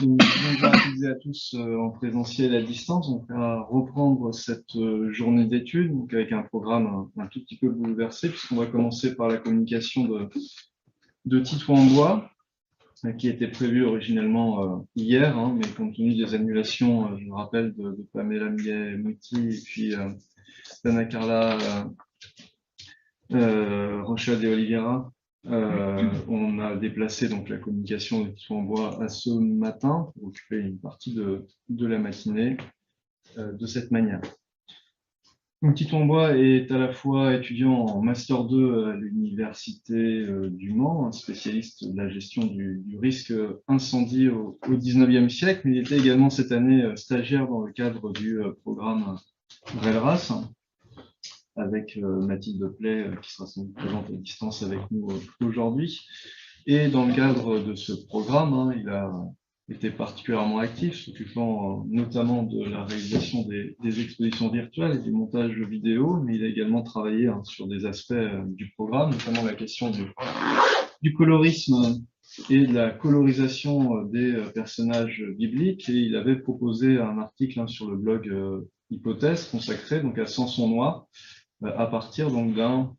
Bonjour à toutes et à tous en présentiel et à distance. On va reprendre cette journée d'études donc avec un programme un tout petit peu bouleversé puisqu'on va commencer par la communication de Tito en bois qui était prévue originellement hier, mais compte tenu des annulations, je me rappelle, de Pamela Millet-Mouti et puis d'Anna Carla Rocha de Oliveira. On a déplacé donc la communication de Tito en bois à ce matin pour occuper une partie de la matinée de cette manière. Donc Tito en bois est à la fois étudiant en Master 2 à l'Université du Mans, spécialiste de la gestion du risque incendie au XIXe siècle, mais il était également cette année stagiaire dans le cadre du programme RELRAS, avec Mathilde Play, qui sera sans doute présente à distance avec nous aujourd'hui. Et dans le cadre de ce programme, il a été particulièrement actif, s'occupant notamment de la réalisation des expositions virtuelles et des montages vidéo, mais il a également travaillé sur des aspects du programme, notamment la question du colorisme et de la colorisation des personnages bibliques. Et il avait proposé un article sur le blog Hypothèse, consacré donc à Samson noir, à partir donc d'un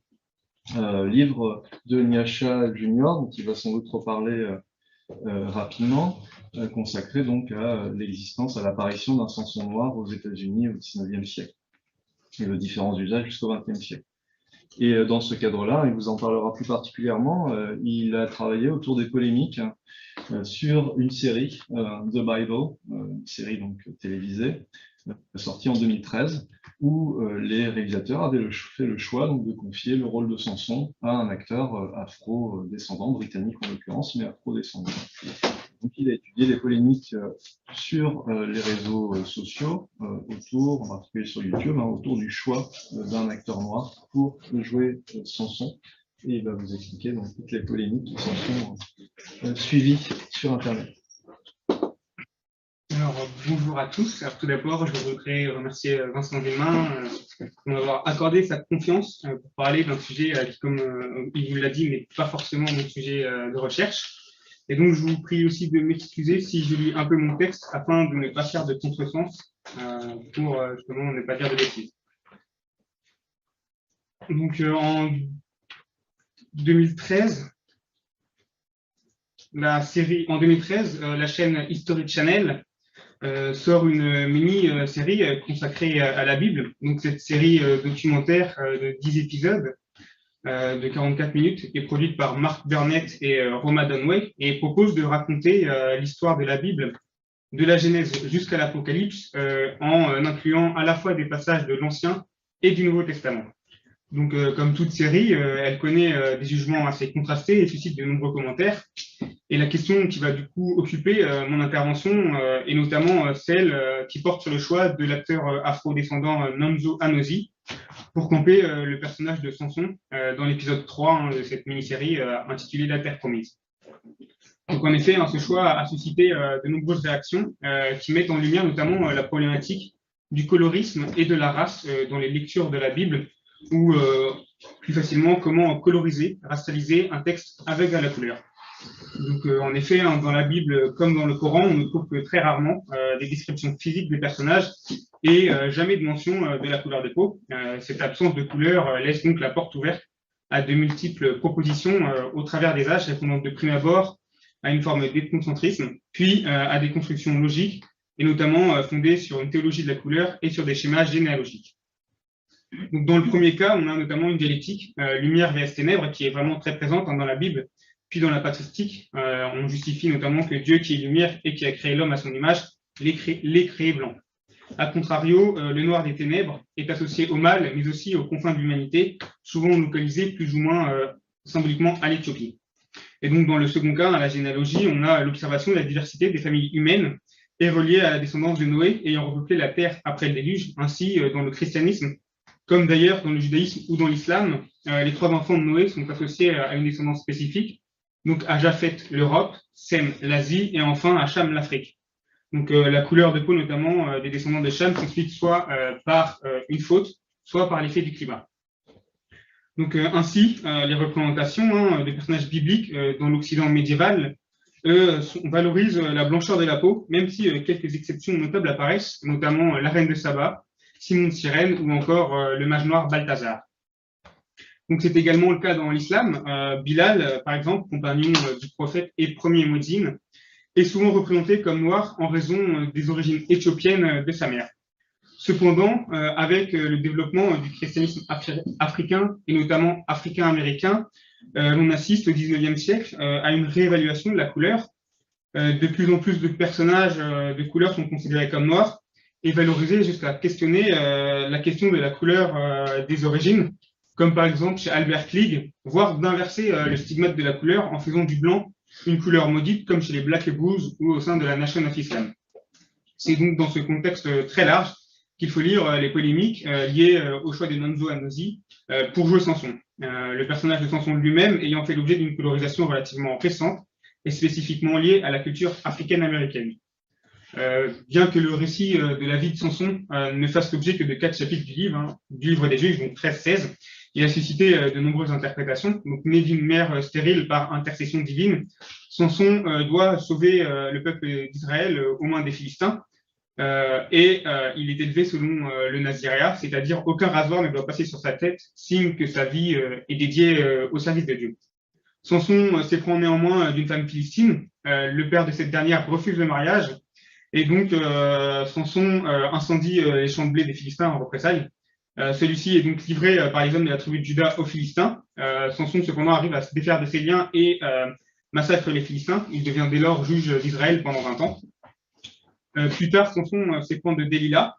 livre de Nyasha Junior, dont il va sans doute reparler rapidement, consacré donc à l'existence, à l'apparition d'un Samson noir aux États-Unis au XIXe siècle, et de différents usages jusqu'au XXe siècle. Et dans ce cadre-là, il vous en parlera plus particulièrement, il a travaillé autour des polémiques sur une série, The Bible, une série donc télévisée, sortie en 2013, où les réalisateurs avaient fait le choix donc, de confier le rôle de Samson à un acteur afro-descendant, britannique en l'occurrence, mais afro-descendant. Donc il a étudié les polémiques sur les réseaux sociaux, autour, en particulier sur YouTube, autour du choix d'un acteur noir pour jouer Samson. Et il va vous expliquer donc, toutes les polémiques qui s'en sont suivies sur Internet. Alors, bonjour à tous. Alors, tout d'abord, je voudrais remercier Vincent Desmains pour m'avoir accordé sa confiance pour parler d'un sujet qui, comme il vous l'a dit, n'est pas forcément mon sujet de recherche. Et donc, je vous prie aussi de m'excuser si je lis un peu mon texte afin de ne pas faire de contresens pour justement ne pas dire de bêtises. Donc, en 2013, la chaîne History Channel sort une mini-série consacrée à la Bible. Donc, cette série documentaire de 10 épisodes de 44 minutes est produite par Mark Burnett et Roma Dunway et propose de raconter l'histoire de la Bible, de la Genèse jusqu'à l'Apocalypse, en incluant à la fois des passages de l'Ancien et du Nouveau Testament. Donc, comme toute série, elle connaît des jugements assez contrastés et suscite de nombreux commentaires. Et la question qui va du coup occuper mon intervention est notamment celle qui porte sur le choix de l'acteur afro-descendant Namzo Anozie pour camper le personnage de Samson dans l'épisode 3 de cette mini-série intitulée La Terre Promise. Donc en effet, ce choix a suscité de nombreuses réactions qui mettent en lumière notamment la problématique du colorisme et de la race dans les lectures de la Bible, ou plus facilement comment coloriser, racialiser un texte avec de la couleur. Donc, en effet, dans la Bible, comme dans le Coran, on ne trouve que très rarement des descriptions physiques des personnages et jamais de mention de la couleur de peau. Cette absence de couleur laisse donc la porte ouverte à de multiples propositions au travers des âges, répondant de prime abord à une forme d'ethnocentrisme, puis à des constructions logiques, et notamment fondées sur une théologie de la couleur et sur des schémas généalogiques. Donc, dans le premier cas, on a notamment une dialectique, lumière vs ténèbres, qui est vraiment très présente dans la Bible. Puis dans la patristique, on justifie notamment que Dieu qui est lumière et qui a créé l'homme à son image, l'ait créé blanc. A contrario, le noir des ténèbres est associé au mal, mais aussi aux confins de l'humanité, souvent localisé plus ou moins symboliquement à l'Éthiopie. Et donc dans le second cas, dans la généalogie, on a l'observation de la diversité des familles humaines et reliée à la descendance de Noé ayant repeuplé la terre après le déluge. Ainsi, dans le christianisme, comme d'ailleurs dans le judaïsme ou dans l'islam, les 3 enfants de Noé sont associés à une descendance spécifique, donc à Japheth l'Europe, Sem l'Asie et enfin à Cham l'Afrique. Donc la couleur de peau notamment des descendants de Cham s'explique soit par une faute, soit par l'effet du climat. Donc ainsi, les représentations des personnages bibliques dans l'Occident médiéval valorisent la blancheur de la peau, même si quelques exceptions notables apparaissent, notamment la reine de Saba, Simon de Cyrène ou encore le mage noir Balthazar. Donc c'est également le cas dans l'islam. Bilal, par exemple, compagnon du prophète et premier muezzin, est souvent représenté comme noir en raison des origines éthiopiennes de sa mère. Cependant, avec le développement du christianisme africain et notamment africain-américain, on assiste au XIXe siècle à une réévaluation de la couleur. De plus en plus de personnages de couleur sont considérés comme noirs et valorisés jusqu'à questionner la question de la couleur des origines, comme par exemple chez Albert Klieg, voire d'inverser le stigmate de la couleur en faisant du blanc une couleur maudite, comme chez les Black Hebrews ou au sein de la Nation of Islam. C'est donc dans ce contexte très large qu'il faut lire les polémiques liées au choix des Nonzo Anozie pour jouer Samson. Le personnage de Samson lui-même ayant fait l'objet d'une colorisation relativement récente et spécifiquement liée à la culture africaine-américaine. Bien que le récit de la vie de Samson ne fasse l'objet que de 4 chapitres du livre des Juges, donc 13-16, il a suscité de nombreuses interprétations. Donc, né d'une mère stérile par intercession divine, Samson doit sauver le peuple d'Israël aux mains des Philistins. Il est élevé selon le naziréat, c'est-à-dire aucun rasoir ne doit passer sur sa tête, signe que sa vie est dédiée au service de Dieu. Samson s'éprend néanmoins d'une femme philistine. Le père de cette dernière refuse le mariage et donc Samson incendie les champs de blé des Philistins en représailles. Celui-ci est donc livré par les hommes de la tribu de Juda aux Philistins. Samson cependant arrive à se défaire de ses liens et massacre les Philistins. Il devient dès lors juge d'Israël pendant 20 ans. Plus tard, Samson s'éprend de Delilah.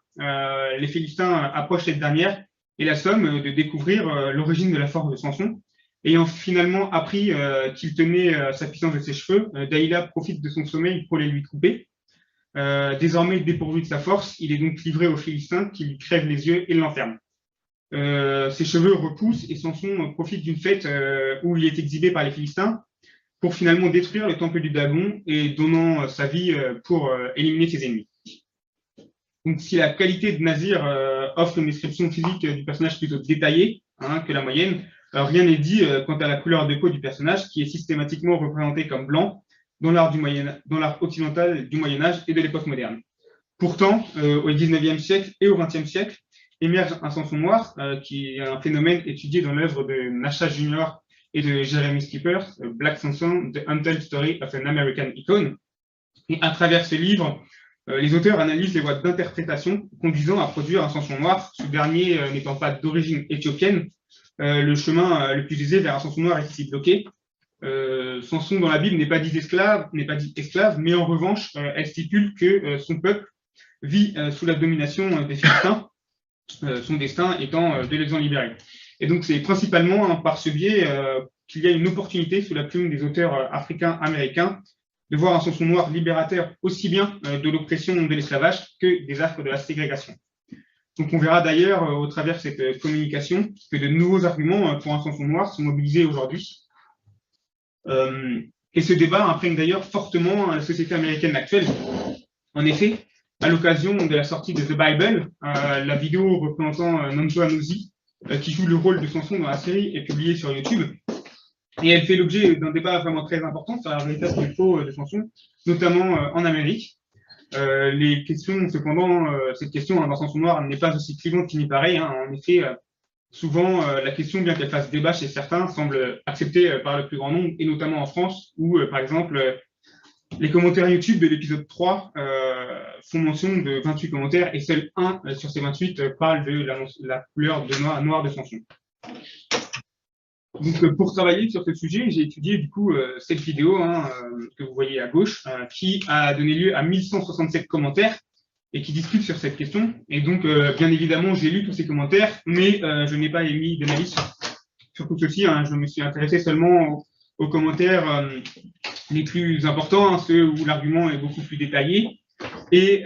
Les Philistins approchent cette dernière et la somme de découvrir l'origine de la force de Samson. Ayant finalement appris qu'il tenait sa puissance de ses cheveux, Delilah profite de son sommeil pour les lui couper. Désormais dépourvu de sa force, il est donc livré aux Philistins qui lui crèvent les yeux et l'enferment. Ses cheveux repoussent et Samson profite d'une fête où il est exhibé par les Philistins pour finalement détruire le temple du Dagon et donnant sa vie pour éliminer ses ennemis. Donc si la qualité de Nazir offre une description physique du personnage plutôt détaillée que la moyenne, rien n'est dit quant à la couleur de peau du personnage qui est systématiquement représenté comme blanc dans l'art occidental du Moyen-Âge et de l'époque moderne. Pourtant, au XIXe siècle et au XXe siècle, émerge un Samson noir, qui est un phénomène étudié dans l'œuvre de Nasha Junior et de Jeremy Skipper, Black Samson, The Untold Story of an American Icon. Et à travers ce livre, les auteurs analysent les voies d'interprétation conduisant à produire un Samson noir, ce dernier n'étant pas d'origine éthiopienne. Le chemin le plus aisé vers un Samson noir est ici bloqué. Samson dans la Bible n'est pas dit esclave, mais en revanche, elle stipule que son peuple vit sous la domination des Philistins, son destin étant de les en libérer. Et donc c'est principalement par ce biais qu'il y a une opportunité sous la plume des auteurs africains-américains de voir un Samson noir libérateur aussi bien de l'oppression de l'esclavage que des affres de la ségrégation. Donc on verra d'ailleurs au travers de cette communication que de nouveaux arguments pour un Samson noir sont mobilisés aujourd'hui. Et ce débat imprègne d'ailleurs fortement la société américaine actuelle. En effet, à l'occasion de la sortie de The Bible, la vidéo représentant Nonso Anozie, qui joue le rôle de Samson dans la série, est publiée sur YouTube. Et elle fait l'objet d'un débat vraiment très important sur la véritable peau de Samson, notamment en Amérique. Les questions, cependant, cette question dans Samson noir n'est pas aussi clivante qu'il n'y paraît. En effet, souvent, la question, bien qu'elle fasse débat chez certains, semble acceptée par le plus grand nombre, et notamment en France, où, par exemple, les commentaires YouTube de l'épisode 3 font mention de 28 commentaires, et seul un sur ces 28 parle de la couleur noire de Samson. Donc, pour travailler sur ce sujet, j'ai étudié du coup cette vidéo que vous voyez à gauche, qui a donné lieu à 1167 commentaires, et qui discute sur cette question. Et donc, bien évidemment, j'ai lu tous ces commentaires, mais je n'ai pas émis d'analyse sur tout ceci. Je me suis intéressé seulement aux commentaires les plus importants, ceux où l'argument est beaucoup plus détaillé et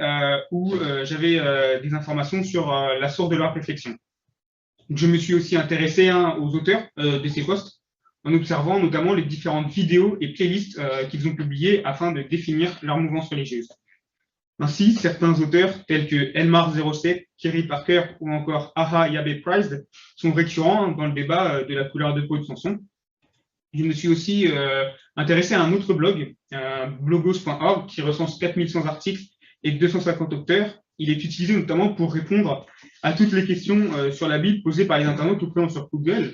où j'avais des informations sur la source de leur réflexion. Donc, je me suis aussi intéressé aux auteurs de ces posts en observant notamment les différentes vidéos et playlists qu'ils ont publiées afin de définir leur mouvance religieuse. Ainsi, certains auteurs tels que Elmar07, Kerry Parker ou encore Aha Yabe Price sont récurrents dans le débat de la couleur de peau de Samson. Je me suis aussi intéressé à un autre blog, blogos.org, qui recense 4100 articles et 250 auteurs. Il est utilisé notamment pour répondre à toutes les questions sur la Bible posées par les internautes ou créant sur Google.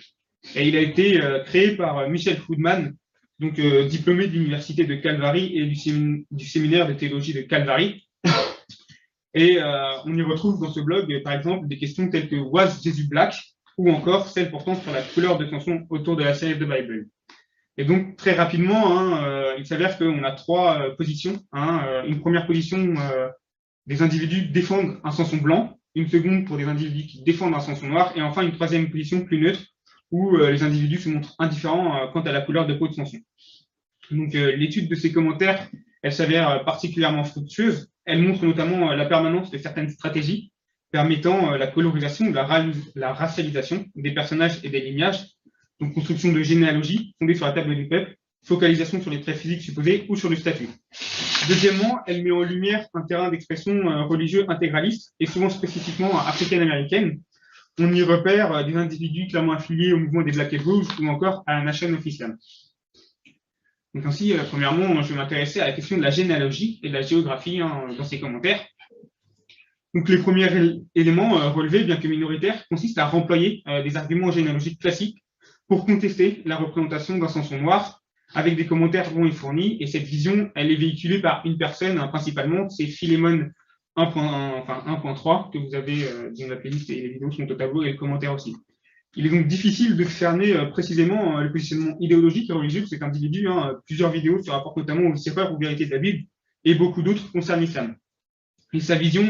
Et il a été créé par Michel Foodman, donc diplômé de l'université de Calvary et du séminaire de théologie de Calvary. Et on y retrouve dans ce blog, par exemple, des questions telles que Was Jesus Black ou encore celles portant sur la couleur de chanson autour de la série de Bible. Et donc, très rapidement, il s'avère qu'on a trois positions. Une première position, des individus défendent un Samson blanc, une seconde pour des individus qui défendent un Samson noir, et enfin une troisième position plus neutre, où les individus se montrent indifférents quant à la couleur de peau de Samson. Donc, l'étude de ces commentaires, elle s'avère particulièrement fructueuse. Elle montre notamment la permanence de certaines stratégies permettant la colorisation ou la racialisation des personnages et des lignages. Donc, construction de généalogie fondée sur la table du peuple, focalisation sur les traits physiques supposés ou sur le statut. Deuxièmement, elle met en lumière un terrain d'expression religieux intégraliste et souvent spécifiquement africaine-américaine. On y repère des individus clairement affiliés au mouvement des Black Hebrews ou encore à la Nation of Islam. Donc ainsi, premièrement, je vais m'intéresser à la question de la généalogie et de la géographie dans ces commentaires. Donc les premiers éléments relevés, bien que minoritaires, consistent à remployer des arguments généalogiques classiques pour contester la représentation d'un Samson noir, avec des commentaires bons et fournis. Et cette vision, elle est véhiculée par une personne, principalement, c'est Philémon 1.3, que vous avez dans la playlist, et les vidéos sont au tableau et le commentaire aussi. Il est donc difficile de cerner précisément le positionnement idéologique et religieux de cet individu. Plusieurs vidéos se rapportent notamment aux erreurs ou vérités de la Bible, et beaucoup d'autres concernent l'islam. Et sa vision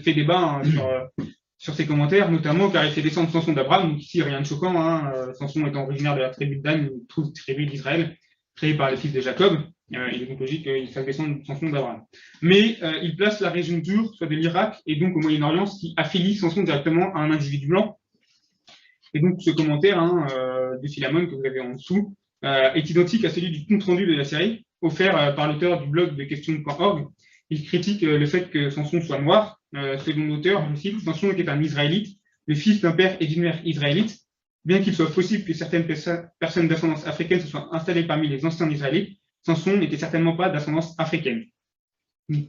fait débat sur ses commentaires, notamment car il fait descendre Samson d'Abraham, donc ici rien de choquant, Samson étant originaire de la tribu de Dan, une trouve tribu d'Israël, créée par les fils de Jacob, il est donc logique qu'il fasse descendre Samson d'Abraham. Mais il place la région dure, soit de l'Irak, et donc au Moyen-Orient, ce qui affilie Samson directement à un individu blanc. Et donc ce commentaire de Philémon que vous avez en dessous est identique à celui du compte-rendu de la série, offert par l'auteur du blog de questions.org. Il critique le fait que Samson soit noir. Selon l'auteur, je cite, Samson était un Israélite, le fils d'un père et d'une mère israélite. Bien qu'il soit possible que certaines personnes d'ascendance africaine se soient installées parmi les anciens Israélites, Samson n'était certainement pas d'ascendance africaine.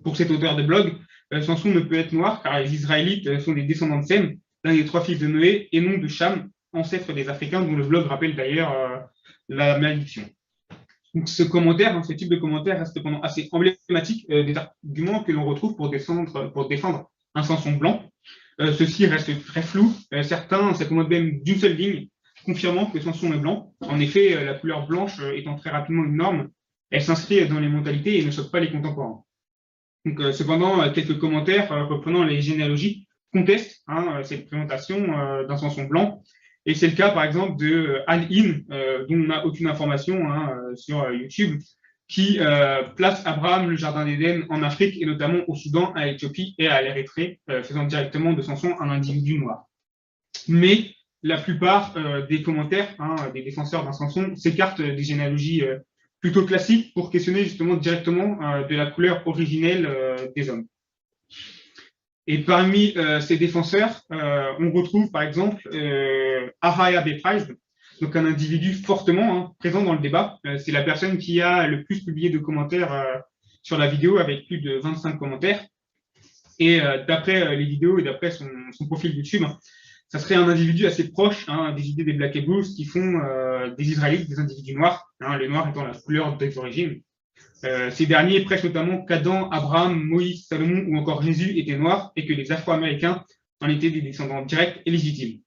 Pour cet auteur de blog, Samson ne peut être noir car les Israélites sont des descendants de Sem, l'un des trois fils de Noé, et non de Cham, ancêtre des Africains, dont le blog rappelle d'ailleurs la malédiction. Donc ce commentaire, ce type de commentaire reste cependant assez emblématique des arguments que l'on retrouve pour défendre un Samson blanc. Ceci reste très flou. Certains s'accommodent même d'une seule ligne, confirmant que Samson est blanc. En effet, la couleur blanche étant très rapidement une norme, elle s'inscrit dans les mentalités et ne choque pas les contemporains. Donc, cependant, quelques commentaires reprenant les généalogies contestent cette présentation d'un Samson blanc. Et c'est le cas, par exemple, de Al-In, dont on n'a aucune information sur YouTube, qui place Abraham, le jardin d'Éden, en Afrique, et notamment au Soudan, à l'Éthiopie et à l'Érythrée, faisant directement de Samson un individu noir. Mais la plupart des commentaires des défenseurs d'un Samson s'écartent des généalogies plutôt classiques pour questionner justement directement de la couleur originelle des hommes. Et parmi ces défenseurs, on retrouve par exemple Ahaya Beprise, donc un individu fortement présent dans le débat. C'est la personne qui a le plus publié de commentaires sur la vidéo, avec plus de 25 commentaires. Et d'après les vidéos et d'après son profil YouTube, ça serait un individu assez proche des idées des Black Hebrews qui font des Israélites des individus noirs, le noir étant la couleur des origines. Ces derniers prêchent notamment qu'Adam, Abraham, Moïse, Salomon ou encore Jésus étaient noirs et que les Afro-Américains en étaient des descendants directs et légitimes.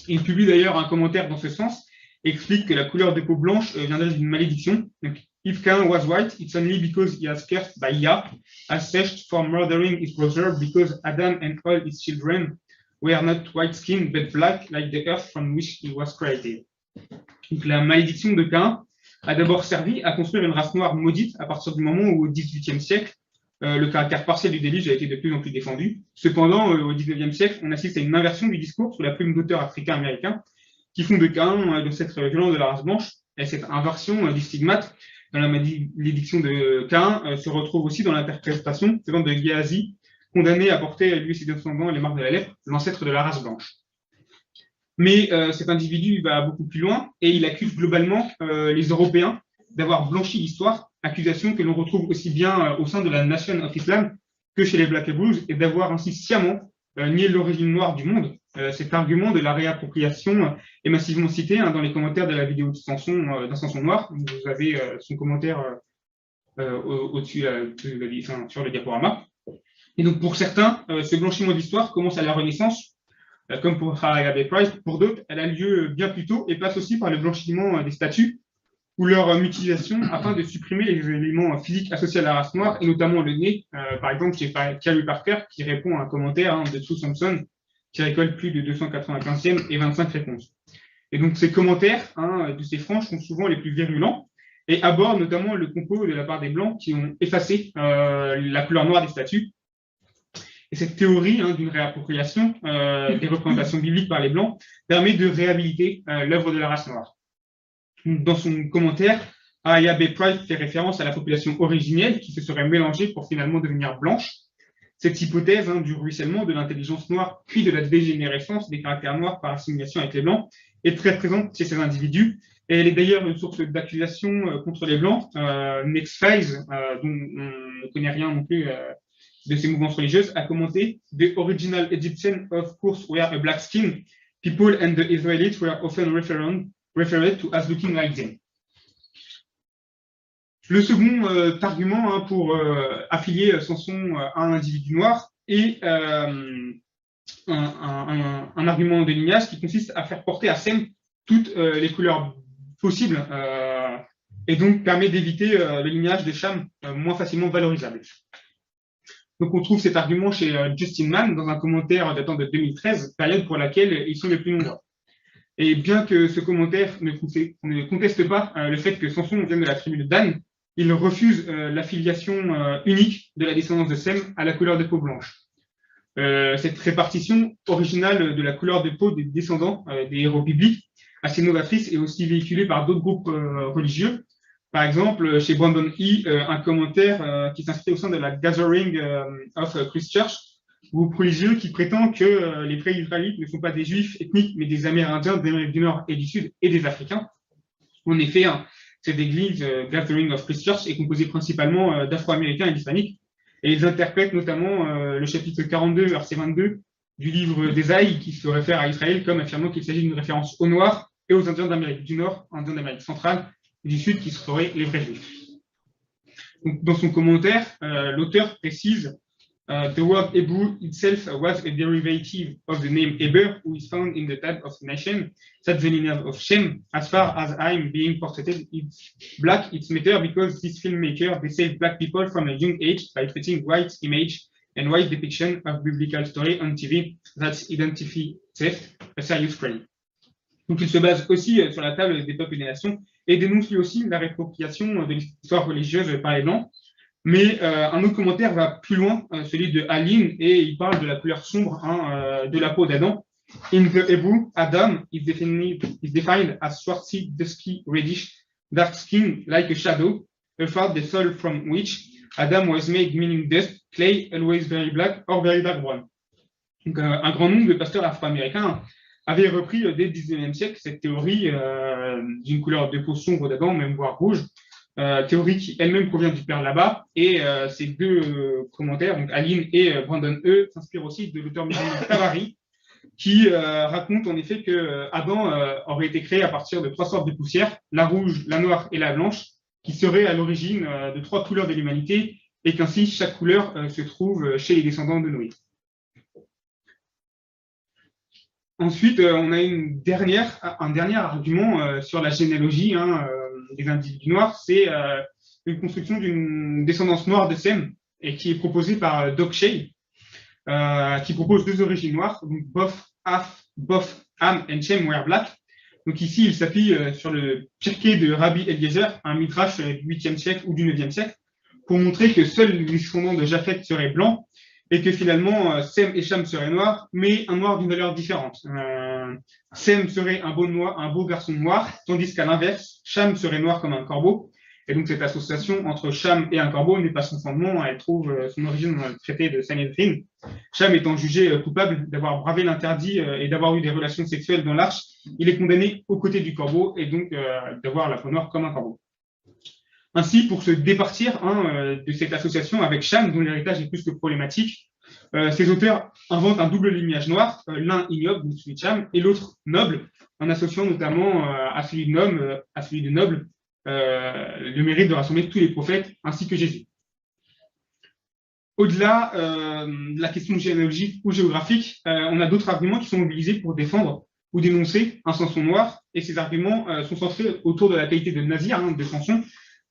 Il publie d'ailleurs un commentaire dans ce sens et explique que la couleur de peau blanche viendrait d'une malédiction. Donc, if Cain was white, it's only because he was cursed by Yah, assessed for murdering his brother, because Adam and all his children were not white-skinned but black, like the earth from which he was created. Donc, la malédiction de Cain a d'abord servi à construire une race noire maudite à partir du moment où, au XVIIIe siècle, le caractère partiel du déluge a été de plus en plus défendu. Cependant, au XIXe siècle, on assiste à une inversion du discours sous la plume d'auteurs africains-américains qui font de Cain l'ancêtre violent de la race blanche. Et cette inversion du stigmate dans la malédiction de Cain se retrouve aussi dans l'interprétation de Géasi, condamné à porter lui et ses descendants les marques de la lèpre, l'ancêtre de la race blanche. Mais cet individu va beaucoup plus loin et il accuse globalement les Européens d'avoir blanchi l'histoire, accusation que l'on retrouve aussi bien au sein de la Nation of Islam que chez les Black Hebrews, et d'avoir ainsi sciemment nié l'origine noire du monde. Cet argument de la réappropriation est massivement cité dans les commentaires de la vidéo de Samson Noir. Vous avez son commentaire au-dessus sur le diaporama. Et donc pour certains, ce blanchiment d'histoire commence à la Renaissance, comme pour Harry Price. Pour d'autres, elle a lieu bien plus tôt et passe aussi par le blanchiment des statues ou leur mutilation afin de supprimer les éléments physiques associés à la race noire, et notamment le nez. Par exemple, chez Carrie Parker, qui répond à un commentaire de Sue Sampson, qui récolte plus de 295e et 25 réponses. Et donc ces commentaires de ces franges sont souvent les plus virulents et abordent notamment le complot de la part des Blancs qui ont effacé la couleur noire des statues. Et cette théorie d'une réappropriation des représentations bibliques par les Blancs permet de réhabiliter l'œuvre de la race noire. Dans son commentaire, Aya B. Price fait référence à la population originelle qui se serait mélangée pour finalement devenir blanche. Cette hypothèse du ruissellement de l'intelligence noire puis de la dégénérescence des caractères noirs par assimilation avec les Blancs est très présente chez ces individus. Et elle est d'ailleurs une source d'accusation contre les Blancs. X-Files, dont on ne connaît rien non plus de ces mouvances religieuses, a commenté « The original Egyptians, of course, were a black skin. People and the Israelites were often referred to as looking like them ». Le second argument pour affilier Samson à un individu noir est un argument de lignage qui consiste à faire porter à Sem toutes les couleurs possibles et donc permet d'éviter le lignage de Cham moins facilement valorisable. Donc on trouve cet argument chez Justin Mann dans un commentaire datant de 2013, période pour laquelle ils sont les plus nombreux. Et bien que ce commentaire ne conteste pas le fait que Samson vienne de la tribu de Dan, il refuse l'affiliation unique de la descendance de Sem à la couleur de peau blanche. Cette répartition originale de la couleur de peau des descendants des héros bibliques, assez novatrice, est aussi véhiculée par d'autres groupes religieux. Par exemple, chez Brandon E., un commentaire qui s'inscrit au sein de la Gathering of Christchurch, groupe religieux qui prétend que les pré-israélites ne sont pas des juifs ethniques, mais des Amérindiens d'Amérique du Nord et du Sud et des Africains. En effet, cette église, Gathering of Christchurch, est composée principalement d'Afro-Américains et d'Hispaniques, et ils interprètent notamment le chapitre 42, verset 22 du livre d'Ésaïe, qui se réfère à Israël comme affirmant qu'il s'agit d'une référence aux Noirs et aux Indiens d'Amérique du Nord, Indiens d'Amérique centrale et du Sud, qui seraient les vrais juifs. Donc, dans son commentaire, l'auteur précise The word Hebrew itself was a derivative of the name Heber, who is found in the type of nation. That's the lineage of Shem. As far as I'm being portrayed, it's black. It's matter because this filmmaker they save black people from a young age by treating white image and white depiction of biblical story on TV. That's identity theft, a serious crime. Donc il se base aussi sur la table des peuples et des nations et dénonce lui aussi la réappropriation de l'histoire religieuse par les Blancs. Mais un autre commentaire va plus loin, celui de Aline, et il parle de la couleur sombre de la peau d'Adam. In the Hebrew, Adam is defined as swarthy, dusky, reddish, dark skin like a shadow, a part the soul from which Adam was made, meaning dust, clay, always very black or very dark brown. Donc, un grand nombre de pasteurs afro-américains avaient repris dès le 19e siècle cette théorie d'une couleur de peau sombre d'Adam, même voire rouge. Théorie qui elle-même provient du père là-bas, et ces deux commentaires, donc Aline et Brandon E., s'inspirent aussi de l'auteur musulman Tabari, qui raconte en effet que Adam aurait été créé à partir de 3 sortes de poussières, la rouge, la noire et la blanche, qui seraient à l'origine de 3 couleurs de l'humanité, et qu'ainsi chaque couleur se trouve chez les descendants de Noé. Ensuite, on a un dernier argument sur la généalogie des individus noirs, c'est une construction d'une descendance noire de Sem, et qui est proposée par Doc Shea, qui propose 2 origines noires, donc Both, Ham and Shem were black. Donc ici, il s'appuie sur le Pirkei de Rabbi Eliezer, un midrash du 8e siècle ou du 9e siècle, pour montrer que seuls les descendants de Japhet seraient blancs, et que finalement, Sem et Cham seraient noirs, mais un noir d'une valeur différente. Sem serait un beau garçon noir, tandis qu'à l'inverse, Cham serait noir comme un corbeau. Et donc, cette association entre Cham et un corbeau n'est pas sans fondement, elle trouve son origine dans le traité de Sanhedrin. Cham étant jugé coupable d'avoir bravé l'interdit et d'avoir eu des relations sexuelles dans l'arche, il est condamné aux côtés du corbeau et donc d'avoir la peau noire comme un corbeau. Ainsi, pour se départir de cette association avec Cham, dont l'héritage est plus que problématique, ces auteurs inventent un double lignage noir, l'un ignoble, celui de Cham, et l'autre noble, en associant notamment à celui de noble le mérite de rassembler tous les prophètes ainsi que Jésus. Au-delà de la question généalogique ou géographique, on a d'autres arguments qui sont mobilisés pour défendre ou dénoncer un Samson noir, et ces arguments sont centrés autour de la qualité de nazir, de Samson.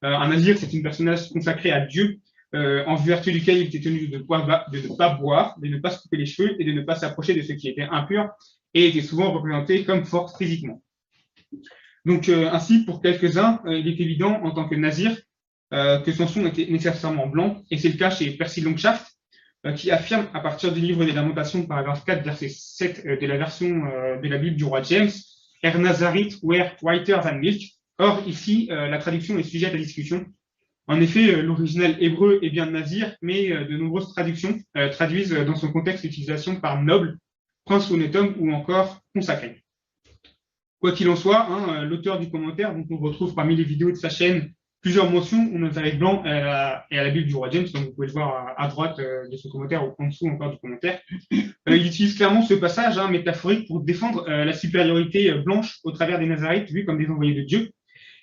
Un nazir, c'est une personnage consacrée à Dieu, en vertu duquel il était tenu de ne pas boire, de ne pas se couper les cheveux et de ne pas s'approcher de ceux qui étaient impurs, et était souvent représenté comme fort physiquement. Donc, ainsi, pour quelques-uns, il est évident, en tant que nazir, que Samson était nécessairement blanc, et c'est le cas chez Percy Longshaft, qui affirme à partir du livre des Lamentations, paragraphe 4, verset 7 de la version de la Bible du roi James, « Er Nazarite were whiter than milk ». Or, ici, la traduction est sujette à discussion. En effet, l'original hébreu est bien nazir, mais de nombreuses traductions traduisent dans son contexte l'utilisation par noble, prince honnête homme ou encore consacré. Quoi qu'il en soit, l'auteur du commentaire, donc on retrouve parmi les vidéos de sa chaîne plusieurs mentions au Nazareth blanc et à la Bible du roi James, donc vous pouvez le voir à droite de son commentaire ou en dessous encore du commentaire. Il utilise clairement ce passage métaphorique pour défendre la supériorité blanche au travers des Nazarites vus comme des envoyés de Dieu.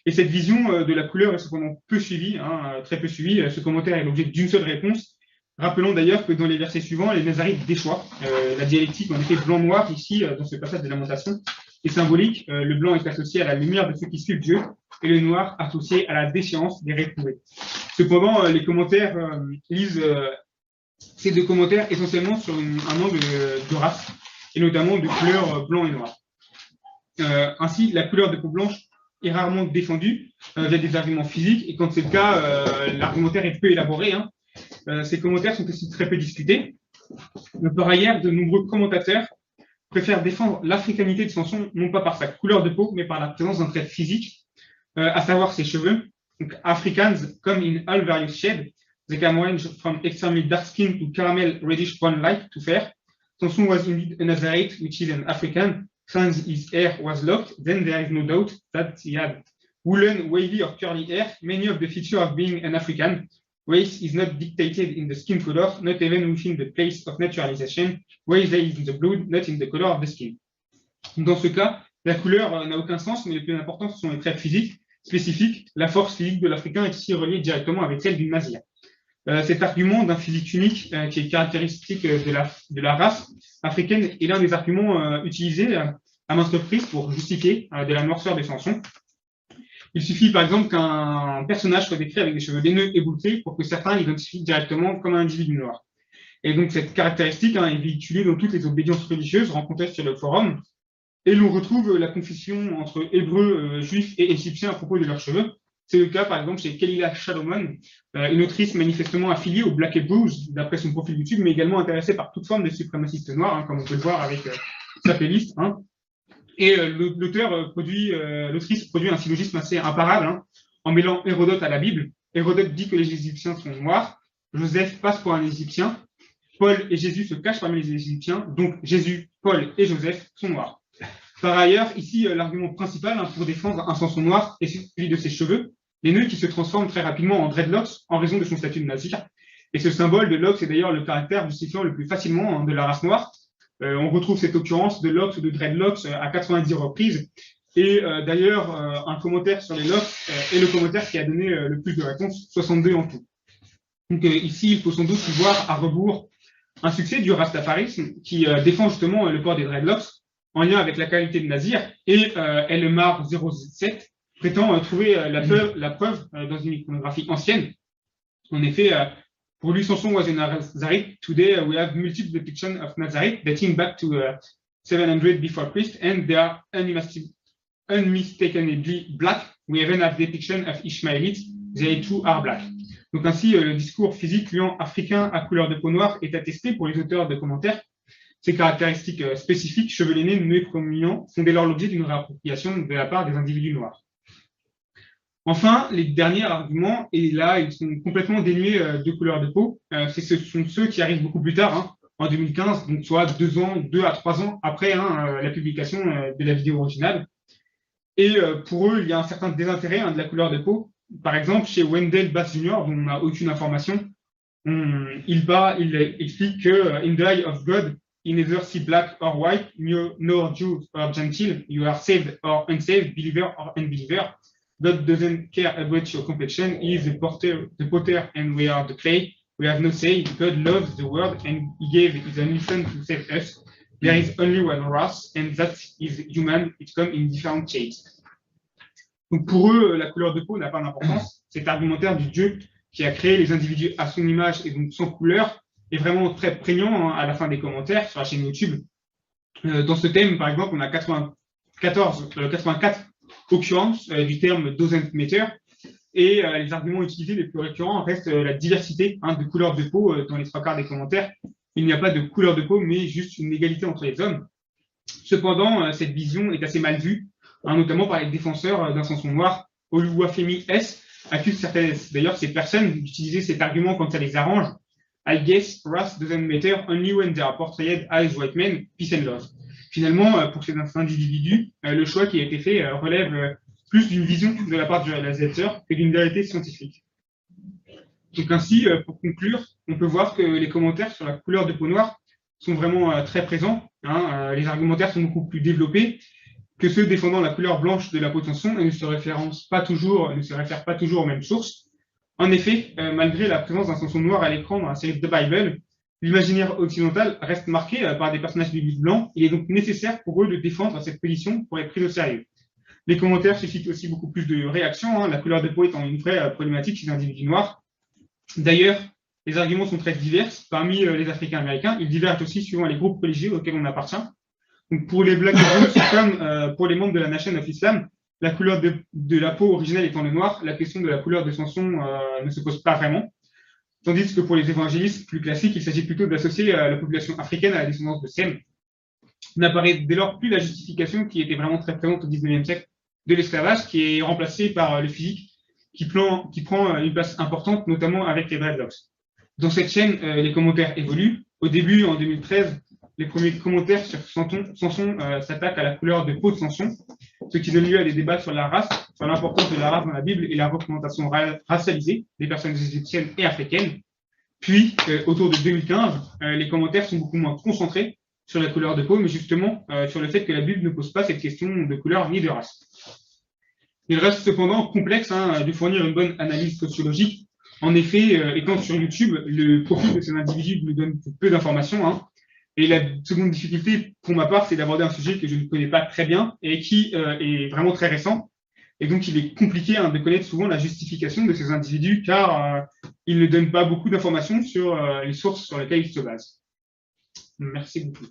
Et cette vision de la couleur est cependant peu suivie, très peu suivie. Ce commentaire est l'objet d'une seule réponse. Rappelons d'ailleurs que dans les versets suivants, les Nazarites déchoient. La dialectique, en effet, blanc-noir, ici, dans ce passage de Lamentation, est symbolique. Le blanc est associé à la lumière de ceux qui suivent Dieu, et le noir associé à la déchéance des réprouvés. Cependant, les commentaires lisent ces deux commentaires essentiellement sur un angle de race, et notamment de couleur blanc et noir. Ainsi, la couleur de peau blanche est rarement défendue via des arguments physiques, et quand c'est le cas, l'argumentaire est peu élaboré. Ces commentaires sont aussi très peu discutés. Par ailleurs, de nombreux commentateurs préfèrent défendre l'africanité de Samson, non pas par sa couleur de peau, mais par la présence d'un trait physique, à savoir ses cheveux. Donc, Africans come in all various shades. They can range from extremely dark skin to caramel reddish brown-like to fair. Samson was indeed a Nazarite, which is an African. Since his hair was locked, then there is no doubt that he had woolen, wavy or curly hair, many of the features of being an African. Race is not dictated in the skin color, not even within the place of naturalization. Race lies in the blood, not in the color of the skin. Dans ce cas, la couleur n'a aucun sens, mais le plus important, ce sont les traits physiques spécifiques. La force physique de l'Africain est ici reliée directement avec celle du Nazir. Cet argument d'un physique unique qui est caractéristique de la race africaine est l'un des arguments utilisés à maintes reprises pour justifier de la noirceur des Samson. Il suffit par exemple qu'un personnage soit décrit avec des cheveux laineux et bouclés pour que certains l'identifient directement comme un individu noir. Et donc cette caractéristique est véhiculée dans toutes les obédiences religieuses rencontrées sur le forum, et l'on retrouve la confusion entre hébreux, juifs et égyptiens à propos de leurs cheveux. C'est le cas, par exemple, chez Kelila Shalomon, une autrice manifestement affiliée au Black Hebrews, d'après son profil YouTube, mais également intéressée par toute forme de suprémacistes noirs, comme on peut le voir avec sa playlist. Et l'autrice produit un syllogisme assez imparable, en mêlant Hérodote à la Bible. Hérodote dit que les Égyptiens sont noirs, Joseph passe pour un Égyptien, Paul et Jésus se cachent parmi les Égyptiens, donc Jésus, Paul et Joseph sont noirs. Par ailleurs, ici, l'argument principal pour défendre un Samson noir est celui de ses cheveux, les nœuds qui se transforment très rapidement en dreadlocks en raison de son statut de nazir. Et ce symbole de locks est d'ailleurs le caractère justifiant le plus facilement de la race noire. On retrouve cette occurrence de locks ou de dreadlocks à 90 reprises. Et d'ailleurs, un commentaire sur les locks est le commentaire qui a donné le plus de réponses, 62 en tout. Donc ici, il faut sans doute y voir à rebours un succès du rastafarisme qui défend justement le port des dreadlocks en lien avec la qualité de nazir, et Elmar 07 prétend trouver la preuve dans une iconographie ancienne. En effet, pour lui, Samson was a Nazarite. Today, we have multiple depictions of Nazarite dating back to 700 before Christ, and they are unmistakably black. We even have depictions of Ishmaelites. They too are black. Donc ainsi, le discours physique liant africain à couleur de peau noire est attesté pour les auteurs de commentaires. Ces caractéristiques spécifiques, cheveux lainés, nœuds prominents, font dès lors l'objet d'une réappropriation de la part des individus noirs. Enfin, les derniers arguments, et là, ils sont complètement dénués de couleur de peau. Ce sont ceux qui arrivent beaucoup plus tard, hein, en 2015, donc soit 2 à 3 ans après la publication de la vidéo originale. Et pour eux, il y a un certain désintérêt de la couleur de peau. Par exemple, chez Wendell Bass Jr., dont on n'a aucune information, il explique que in the eye of God, you neither see black or white, nor Jew or Gentile, you are saved or unsaved, believer or unbeliever. God doesn't care about your complexion. He is the potter, and we are the clay. We have no say. God loves the world, and He gave His only Son to save us. There is only one race, and that is human. It comes in different shades. Donc pour eux, la couleur de peau n'a pas d'importance. Cet argumentaire du Dieu qui a créé les individus à son image et donc sans couleur est vraiment très prégnant à la fin des commentaires sur la chaîne YouTube. Dans ce thème, par exemple, on a 84 occurrences du terme doesn't matter, et les arguments utilisés les plus récurrents restent la diversité de couleurs de peau dans les 3 quarts des commentaires. Il n'y a pas de couleur de peau, mais juste une égalité entre les hommes. Cependant, cette vision est assez mal vue, notamment par les défenseurs d'un Samson noir. Oluwafemi S accuse d'ailleurs ces personnes d'utiliser cet argument quand ça les arrange. I guess race doesn't matter only when they are portrayed as white men, peace and love. Finalement, pour ces individus, le choix qui a été fait relève plus d'une vision de la part du réalisateur que d'une vérité scientifique. Donc ainsi, pour conclure, on peut voir que les commentaires sur la couleur de peau noire sont vraiment très présents. Les argumentaires sont beaucoup plus développés que ceux défendant la couleur blanche de la peau de Samson et ne se réfèrent pas toujours aux mêmes sources. En effet, malgré la présence d'un Samson noir à l'écran dans la série The Bible, l'imaginaire occidental reste marqué par des personnages bibliques blancs. Il est donc nécessaire pour eux de défendre cette position pour être pris au sérieux. Les commentaires suscitent aussi beaucoup plus de réactions, la couleur de peau étant une vraie problématique chez les individus noirs. D'ailleurs, les arguments sont très divers. Parmi les Africains américains, ils divergent aussi suivant les groupes religieux auxquels on appartient. Donc pour les Black Hebrews, comme pour les membres de la Nation of Islam, la couleur de la peau originelle étant le noir, la question de la couleur de Samson ne se pose pas vraiment. Tandis que pour les évangélistes plus classiques, il s'agit plutôt d'associer la population africaine à la descendance de Sem. N'apparaît dès lors plus la justification qui était vraiment très présente au XIXe siècle de l'esclavage, qui est remplacée par le physique, qui prend une place importante, notamment avec les dreadlocks. Dans cette chaîne, les commentaires évoluent. Au début, en 2013, les premiers commentaires sur Samson s'attaquent à la couleur de peau de Samson, ce qui donne lieu à des débats sur la race, sur l'importance de la race dans la Bible et la représentation racialisée des personnes égyptiennes et africaines. Puis, autour de 2015, les commentaires sont beaucoup moins concentrés sur la couleur de peau, mais justement sur le fait que la Bible ne pose pas cette question de couleur ni de race. Il reste cependant complexe de fournir une bonne analyse sociologique. En effet, étant sur YouTube, le profil de ces individus nous donne peu d'informations. Et la seconde difficulté, pour ma part, c'est d'aborder un sujet que je ne connais pas très bien et qui est vraiment très récent. Et donc, il est compliqué de connaître souvent la justification de ces individus car ils ne donnent pas beaucoup d'informations sur les sources sur lesquelles ils se basent. Merci beaucoup.